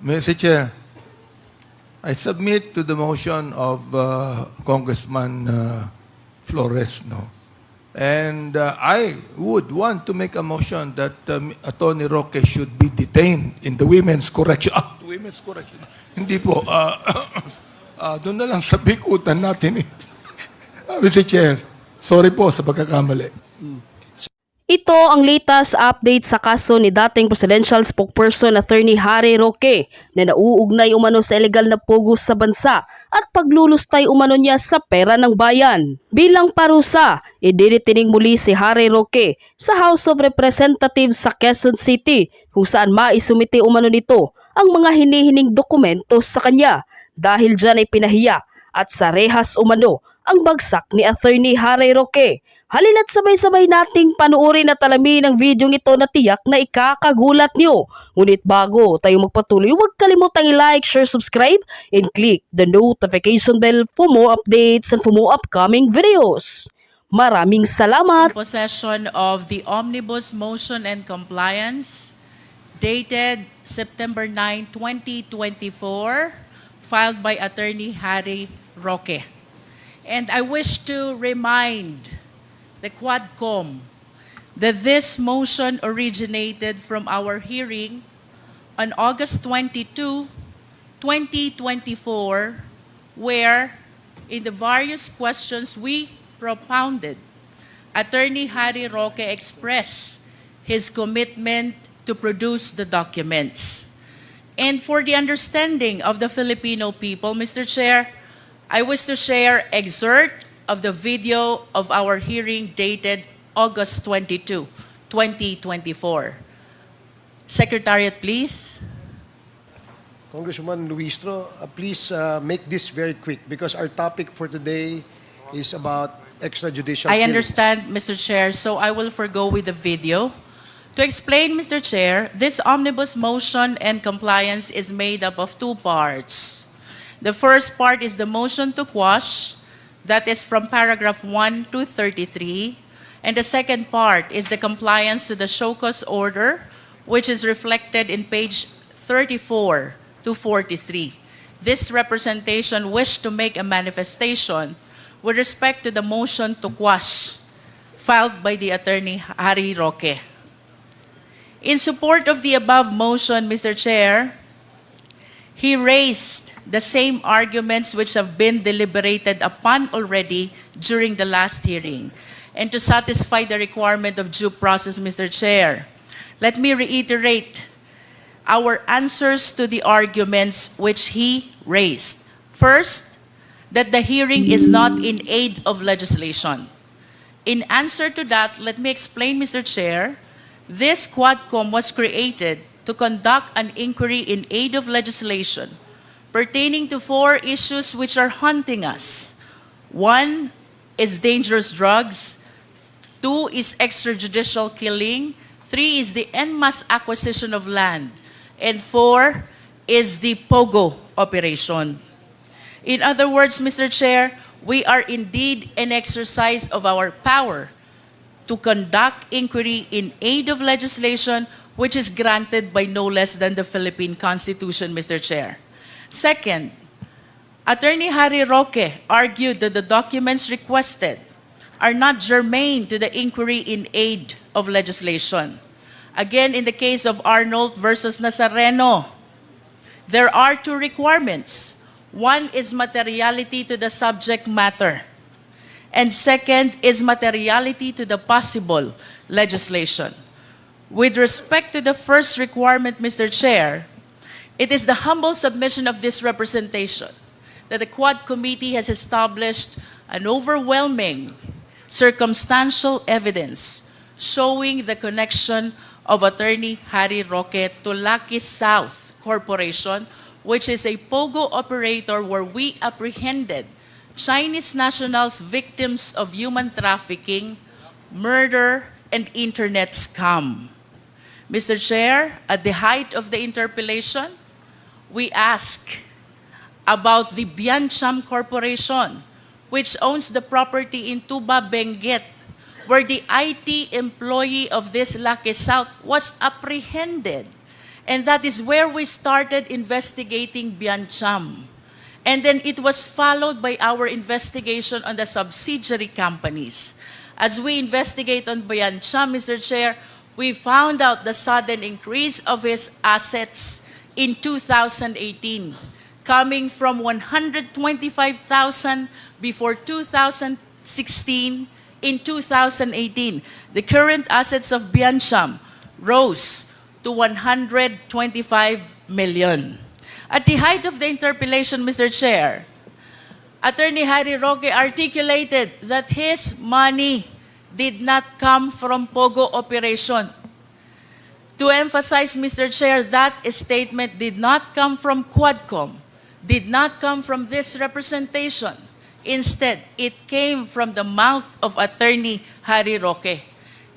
Mr. Chair, I submit to the motion of Congressman Flores, no? And I would want to make a motion that Attorney Roque should be detained in the women's correction. Women's correction. Hindi po. Doon na lang sa bikutan natin. Mr. Chair, sorry po sa pagkakamali. Ito ang latest update sa kaso ni dating presidential spokesperson Attorney Harry Roque na nauugnay umano sa illegal na pugos sa bansa at paglulustay umano niya sa pera ng bayan. Bilang parusa, idinitining muli si Harry Roque sa House of Representatives sa Quezon City kung saan maisumite umano nito ang mga hinihining dokumento sa kanya. Dahil dyan ay pinahiya at sa rehas umano ang bagsak ni Attorney Harry Roque. Halina't sabay-sabay nating panuorin at alamin ang video ito na tiyak na ikakagulat nyo. Ngunit bago tayo magpatuloy, huwag kalimutang i-like, share, subscribe, and click the notification bell for more updates and for more upcoming videos. Maraming salamat! Possession of the Omnibus Motion and Compliance dated September 9, 2024, filed by Attorney Harry Roque. And I wish to remind the Quadcom that this motion originated from our hearing on August 22, 2024, where in the various questions we propounded, Attorney Harry Roque expressed his commitment to produce the documents. And for the understanding of the Filipino people, Mr. Chair, I wish to share excerpt of the video of our hearing dated August 22, 2024. Secretariat, please. Congresswoman Luistro, please make this very quick because our topic for today is about extrajudicial I killings. understand, Mr. Chair, so I will forgo with the video. To explain, Mr. Chair, this omnibus motion and compliance is made up of two parts. The first part is the motion to quash, that is from paragraph 1 to 33. And the second part is the compliance to the show cause order, which is reflected in page 34 to 43. This representation wished to make a manifestation with respect to the motion to quash filed by the Attorney Harry Roque. In support of the above motion, Mr. Chair, he raised the same arguments which have been deliberated upon already during the last hearing. And to satisfy the requirement of due process, Mr. Chair, let me reiterate our answers to the arguments which he raised. First, that the hearing is not in aid of legislation. In answer to that, let me explain, Mr. Chair, this Quadcom was created to conduct an inquiry in aid of legislation pertaining to four issues which are haunting us. One is dangerous drugs. Two is extrajudicial killing. Three is the en masse acquisition of land. And four is the POGO operation. In other words, Mr. Chair, we are indeed in exercise of our power to conduct inquiry in aid of legislation which is granted by no less than the Philippine Constitution, Mr. Chair. Second, Attorney Harry Roque argued that the documents requested are not germane to the inquiry in aid of legislation. Again, in the case of Arnold versus Nazareno, there are two requirements. One is materiality to the subject matter, and second is materiality to the possible legislation. With respect to the first requirement, Mr. Chair, it is the humble submission of this representation that the Quad Committee has established an overwhelming circumstantial evidence showing the connection of Attorney Harry Roque to Lucky South Corporation, which is a POGO operator where we apprehended Chinese nationals victims of human trafficking, murder, and internet scam. Mr. Chair, at the height of the interpellation, we ask about the Biancham Corporation, which owns the property in Tuba, Benguet, where the IT employee of this Lucky South was apprehended And that is where we started investigating Biancham. And then it was followed by our investigation on the subsidiary companies. As we investigate on Biancham, Mr. Chair, we found out the sudden increase of his assets in 2018, coming from 125,000 before 2016. In 2018, the current assets of Biancham rose to 125 million. At the height of the interpellation, Mr. Chair, Attorney Harry Roque articulated that his money did not come from Pogo operation. To emphasize, Mr. Chair, that statement did not come from Quadcom, did not come from this representation. Instead, it came from the mouth of Attorney Harry Roque.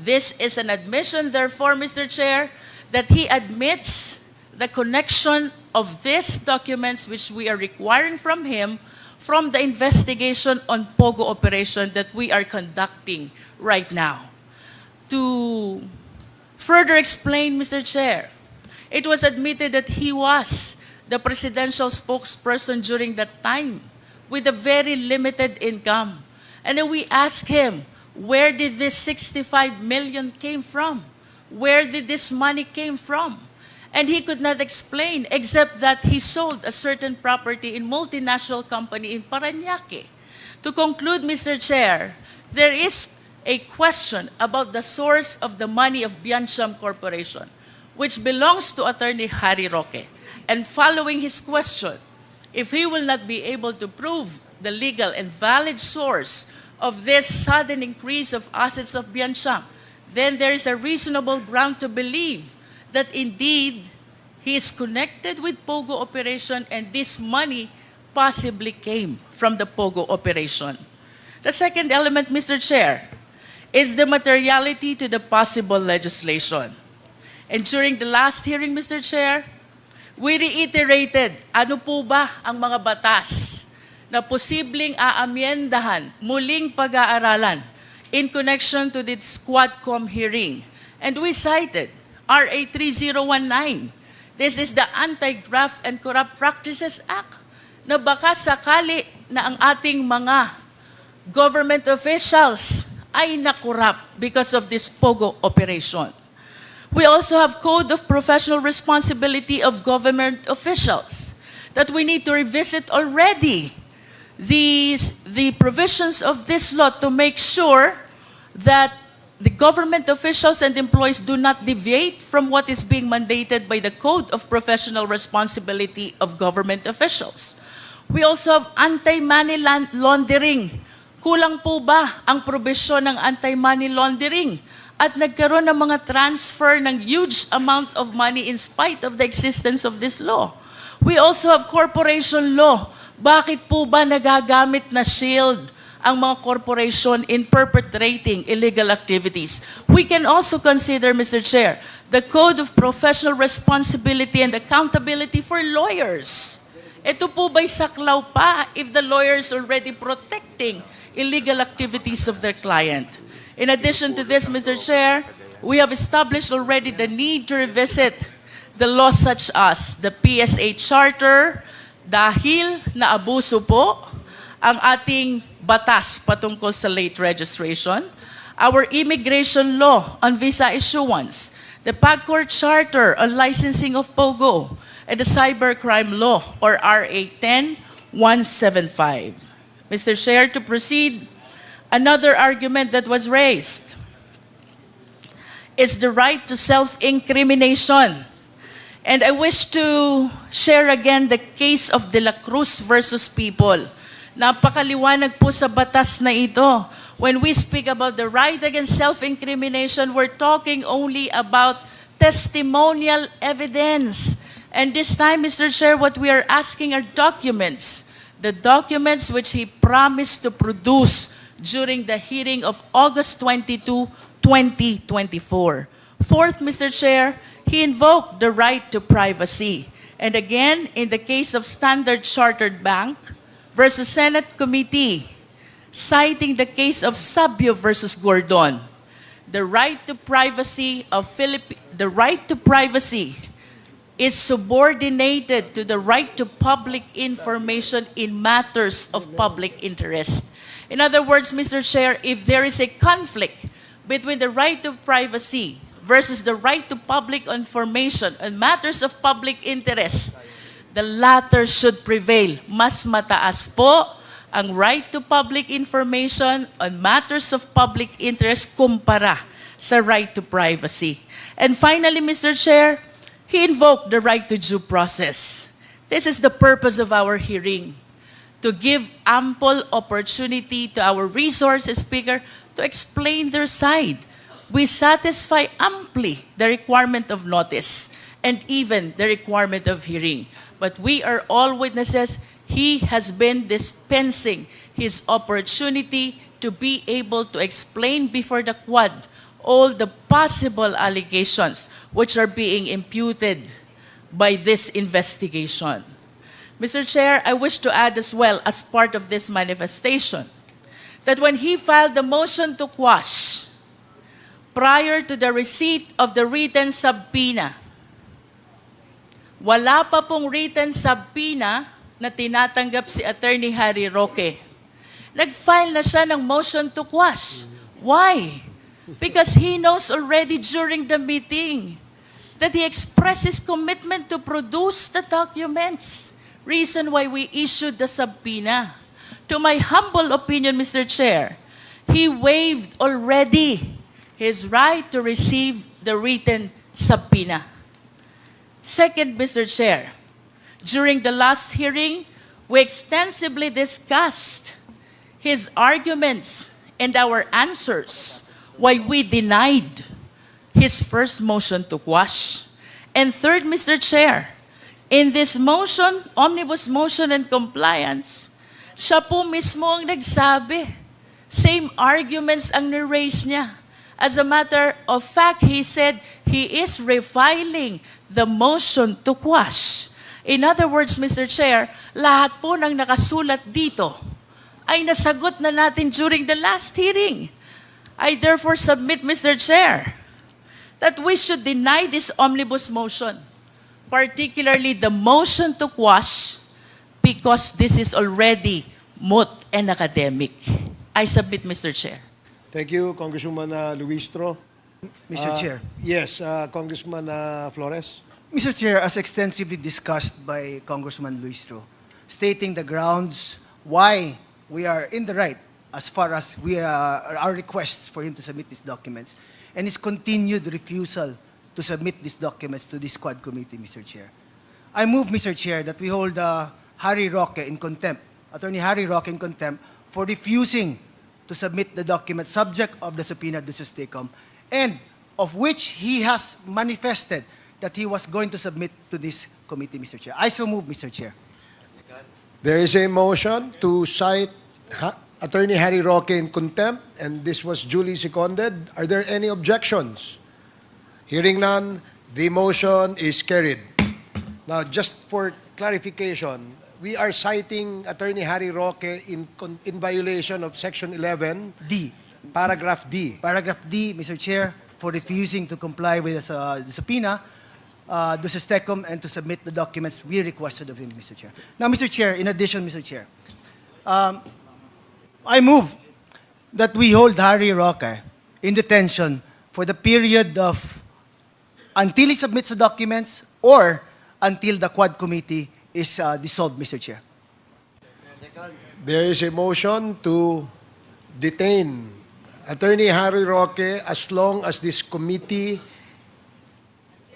This is an admission, therefore, Mr. Chair, that he admits the connection of these documents which we are requiring from him from the investigation on Pogo operation that we are conducting right now. To further explain, Mr. Chair, it was admitted that he was the presidential spokesperson during that time with a very limited income. And then we asked him, where did this 65 million came from? Where did this money came from? And he could not explain except that he sold a certain property in multinational company in Parañaque. To conclude, Mr. Chair, there is a question about the source of the money of Biancham Corporation, which belongs to Attorney Harry Roque. And following his question, if he will not be able to prove the legal and valid source of this sudden increase of assets of Biancham, then there is a reasonable ground to believe that indeed he is connected with Pogo operation and this money possibly came from the Pogo operation. The second element, Mr. Chair, is the materiality to the possible legislation. And during the last hearing, Mr. Chair, we reiterated ano po ba ang mga batas na posibleng aamyendahan, muling pag-aaralan in connection to this Quadcom hearing. And we cited RA 3019. This is the Anti-Graft and Corrupt Practices Act na baka sakali na ang ating mga government officials ay nakorrupt because of this Pogo operation. We also have Code of Professional Responsibility of Government Officials that we need to revisit already the provisions of this law to make sure that the government officials and employees do not deviate from what is being mandated by the Code of Professional Responsibility of Government Officials. We also have anti-money laundering. Kulang po ba ang probisyon ng anti-money laundering? At nagkaroon ng mga transfer ng huge amount of money in spite of the existence of this law. We also have corporation law. Bakit po ba nagagamit na shield ang mga corporation in perpetrating illegal activities? We can also consider, Mr. Chair, the Code of Professional Responsibility and Accountability for lawyers. Ito po ba'y saklaw pa if the lawyers already protecting illegal activities of their client? In addition to this, Mr. Chair, we have established already the need to revisit the laws such as the PSA Charter dahil naabuso po ang ating batas patungkol sa late registration, our immigration law on visa issuance, the PAGCOR Charter on licensing of POGO, and the cybercrime law or RA 10175. Mr. Chair, to proceed, another argument that was raised is the right to self-incrimination. And I wish to share again the case of De La Cruz versus People. Napakaliwanag po sa batas na ito. When we speak about the right against self-incrimination, we're talking only about testimonial evidence. And this time, Mr. Chair, what we are asking are documents. The documents which he promised to produce during the hearing of August 22, 2024. Fourth, Mr. Chair, he invoked the right to privacy. And again, in the case of Standard Chartered Bank versus Senate Committee, citing the case of Sabio versus Gordon, the right to privacy is subordinated to the right to public information in matters of public interest. In other words, Mr. Chair, if there is a conflict between the right to privacy versus the right to public information on matters of public interest, the latter should prevail. Mas mataas po ang right to public information on matters of public interest kumpara sa right to privacy. And finally, Mr. Chair, he invoked the right to due process. This is the purpose of our hearing, to give ample opportunity to our resource speaker to explain their side. We satisfy amply the requirement of notice and even the requirement of hearing. But we are all witnesses. He has been dispensing his opportunity to be able to explain before the Quad all the possible allegations which are being imputed by this investigation. Mr. Chair, I wish to add as well, as part of this manifestation, that when he filed the motion to quash, prior to the receipt of the written subpoena, wala pa pong written subpoena na tinatanggap si Attorney Harry Roque. Nag-file na siya ng motion to quash. Why? Because he knows already during the meeting that he expressed his commitment to produce the documents. Reason why we issued the subpoena. To my humble opinion, Mr. Chair, he waived already his right to receive the written subpoena. Second, Mr. Chair, during the last hearing, we extensively discussed his arguments and our answers why we denied his first motion to quash. And third, Mr. Chair, in this motion, omnibus motion and compliance, siya po mismo ang nagsabi. Same arguments ang niraise niya. As a matter of fact, he said he is refiling the motion to quash. In other words, Mr. Chair, lahat po ng nakasulat dito ay nasagot na natin during the last hearing. I therefore submit, Mr. Chair, that we should deny this omnibus motion, particularly the motion to quash, because this is already moot and academic. I submit, Mr. Chair. Thank you, Congresswoman Luistro. Mr. Chair. Yes, Congressman Flores. Mr. Chair, as extensively discussed by Congressman Luistro, stating the grounds why we are in the right as far as our request for him to submit these documents, and his continued refusal to submit these documents to this Quad Committee, Mr. Chair. I move, Mr. Chair, that we hold Harry Roque in contempt, Attorney Harry Roque in contempt, for refusing to submit the document subject of the subpoena duces tecum, and of which he has manifested that he was going to submit to this committee, Mr. Chair. I so move, Mr. Chair. There is a motion to cite Attorney Harry Roque in contempt, and this was duly seconded. Are there any objections? Hearing none, the motion is carried. Now, just for clarification, we are citing Attorney Harry Roque in violation of Section 11, D. Paragraph D. Paragraph D, Mr. Chair, for refusing to comply with the subpoena, duces tecum, and to submit the documents we requested of him, Mr. Chair. Now, Mr. Chair, in addition, Mr. Chair, I move that we hold Harry Roque in detention for the period of until he submits the documents or until the Quad Committee is dissolved, Mr. Chair. There is a motion to detain Attorney Harry Roque as long as this committee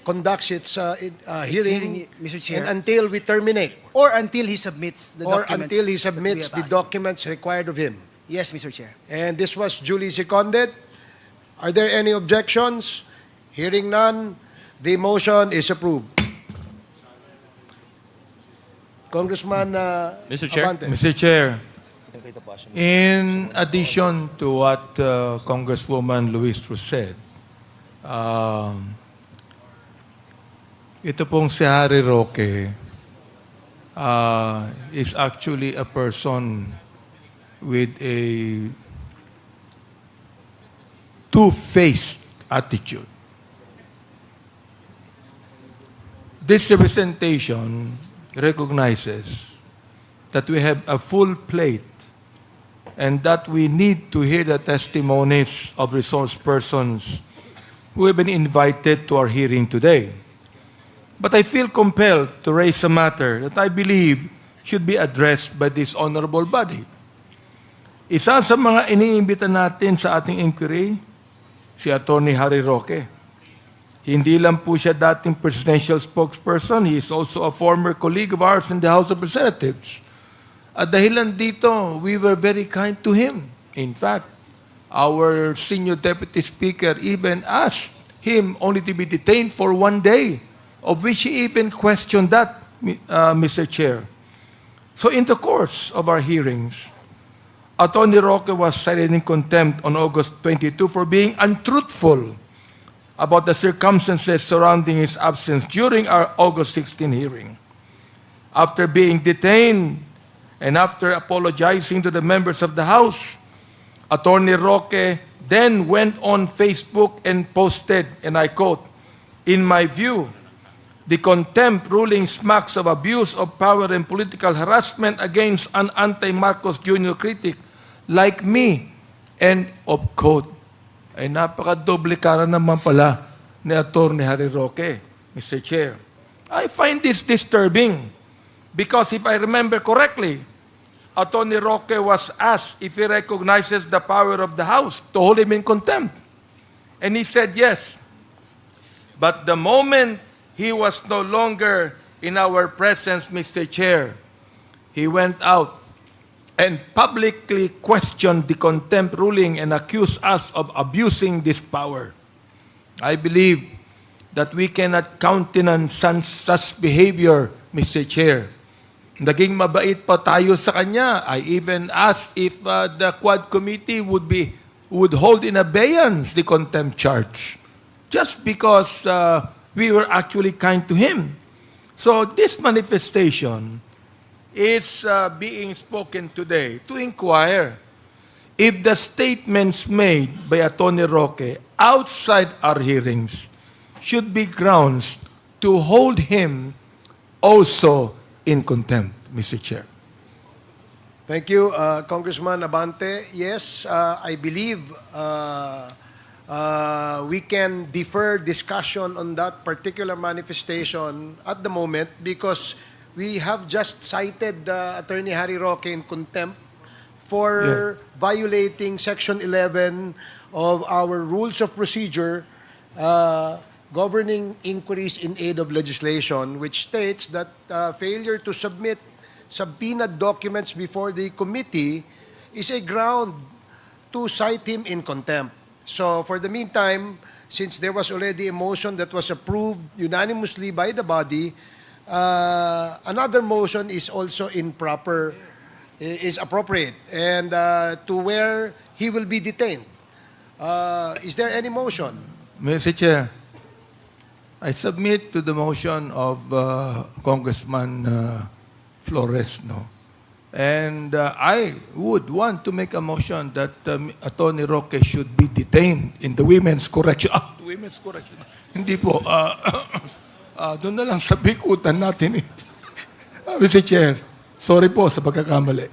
conducts its hearing, Mr. Chair. and until we terminate, Or until he submits the or documents. until he that we submits have the asked. documents required of him. Yes, Mr. Chair. And this was duly seconded. Are there any objections? Hearing none, the motion is approved. Congressman Mr. Chair. Abante. Mr. Chair, in addition to what Congresswoman Luistro said, ito pong si Harry Roque is actually a person with a two-faced attitude. This representation recognizes that we have a full plate and that we need to hear the testimonies of resource persons who have been invited to our hearing today. But I feel compelled to raise a matter that I believe should be addressed by this honorable body. Isa sa mga iniimbita natin sa ating inquiry, si Atty. Harry Roque. Hindi lang po siya dating presidential spokesperson, he is also a former colleague of ours in the House of Representatives. At dahilan dito, we were very kind to him. In fact, our senior deputy speaker even asked him only to be detained for 1 day, of which he even questioned that, Mr. Chair. So in the course of our hearings, Atty. Roque was cited in contempt on August 22 for being untruthful about the circumstances surrounding his absence during our August 16 hearing. After being detained and after apologizing to the members of the House, Atty. Roque then went on Facebook and posted, and I quote, "In my view, the contempt ruling smacks of abuse of power and political harassment against an anti-Marcos Jr. critic like me," end of quote. Ay napaka-doble cara naman pala ni Atty. Harry Roque, Mr. Chair. I find this disturbing because if I remember correctly, Atty. Roque was asked if he recognizes the power of the House to hold him in contempt. And he said yes. But the moment he was no longer in our presence, Mr. Chair, he went out and publicly questioned the contempt ruling and accused us of abusing this power. I believe that we cannot countenance such behavior, Mr. Chair. Naging mabait pa tayo sa kanya. I even asked if the Quad Committee would hold in abeyance the contempt charge, just because we were actually kind to him. So this manifestation is being spoken today to inquire if the statements made by Atty. Roque outside our hearings should be grounds to hold him also in contempt, Mr. Chair. Thank you, Congressman Abante. Yes, I believe we can defer discussion on that particular manifestation at the moment because we have just cited Atty. Harry Roque in contempt for violating Section 11 of our Rules of Procedure governing inquiries in aid of legislation, which states that failure to submit subpoenaed documents before the committee is a ground to cite him in contempt. So for the meantime, since there was already a motion that was approved unanimously by the body, another motion is also is appropriate, and to where he will be detained. Is there any motion? Mr. Chair, I submit to the motion of Congressman Flores, no? And I would want to make a motion that Atty. Roque should be detained in the women's correction. Women's correction. Hindi po. Doon na lang sa bikutan natin. Mr. Chair, sorry po sa pagkakamali.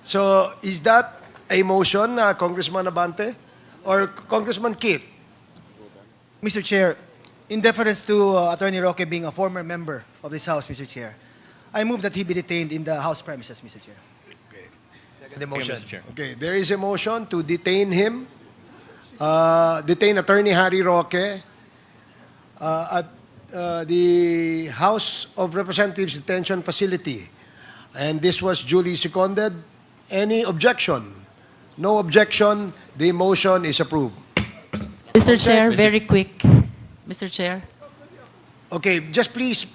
So is that a motion, Congressman Abante? Or Congressman Kit? Mr. Chair, in deference to Attorney Roque being a former member of this House, Mr. Chair, I move that he be detained in the House premises, Mr. Chair. Okay. Second the motion. Mr. Chair. Okay, there is a motion to detain him, detain Attorney Harry Roque at the House of Representatives Detention Facility. And this was duly seconded. Any objection? No objection. The motion is approved. Mr. Chair, very quick. Mr. Chair. Okay, just please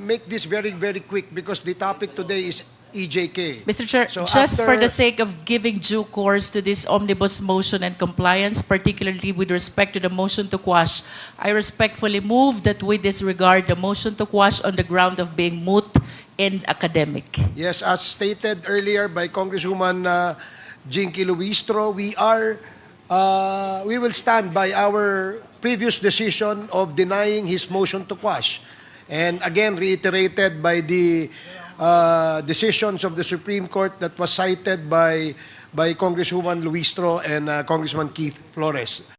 make this very, very quick because the topic today is EJK. Mr. Chair, So just for after- the sake of giving due course to this omnibus motion and compliance, particularly with respect to the motion to quash, I respectfully move that we disregard the motion to quash on the ground of being moot and academic. Yes, as stated earlier by Congresswoman Jinky Luistro, we will stand by our previous decision of denying his motion to quash. And again, reiterated by the decisions of the Supreme Court that was cited by Congresswoman Luistro and Congressman Keith Flores.